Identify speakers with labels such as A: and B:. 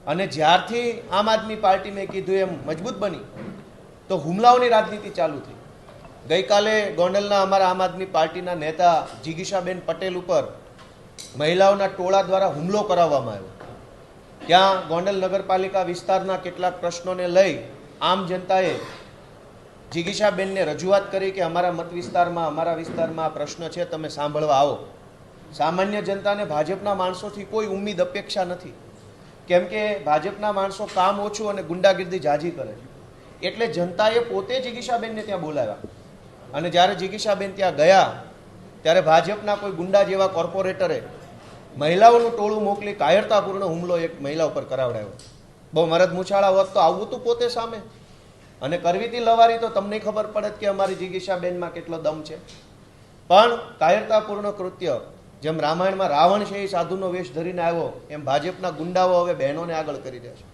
A: અને જ્યારથી આમ આદમી પાર્ટી મેં કીધું એમ મજબૂત બની તો હુમલાઓની રાજનીતિ ચાલુ થઈ. ગઈકાલે ગોંડલના અમારા આમ આદમી પાર્ટીના નેતા જિગીશાબેન પટેલ ઉપર મહિલાઓના ટોળા દ્વારા હુમલો કરાવવામાં આવ્યો. ત્યાં ગોંડલ નગરપાલિકા વિસ્તારના કેટલાક પ્રશ્નોને લઈ આમ જનતાએ જિગીશાબેનને રજૂઆત કરી કે અમારા મત વિસ્તારમાં અમારા વિસ્તારમાં આ પ્રશ્ન છે, તમે સાંભળવા આવો. સામાન્ય જનતાને ભાજપના માણસોથી કોઈ ઉમ્મીદ અપેક્ષા નથી, કેમ કે ભાજપના માણસો કામ ઓછું અને ગુંડાગીર્દી જાજી કરે છે. એટલે જનતાએ પોતે જિગીશાબેનને ત્યાં બોલાવ્યા અને જ્યારે જિગીશાબેન ત્યાં ગયા ત્યારે ભાજપના કોઈ ગુંડા જેવા કોર્પોરેટરે મહિલાઓનું ટોળું મોકલી કાયરતાપૂર્ણ હુમલો એક મહિલા ઉપર કરાવડાવ્યો. બહુ મરદ મૂછાળા હોત તો આવવું તું પોતે સામે અને કરવી હતી લવારી તો તમને ખબર પડે કે અમારી જિગીશાબેનમાં કેટલો દમ છે. પણ કાયરતાપૂર્ણ કૃત્ય, જેમ રામાયણમાં રાવણ છે એ સાધુનો વેશ ધરીને આવ્યો, એમ ભાજપના ગુંડાઓ હવે બહેનોને આગળ કરી રહ્યા છે.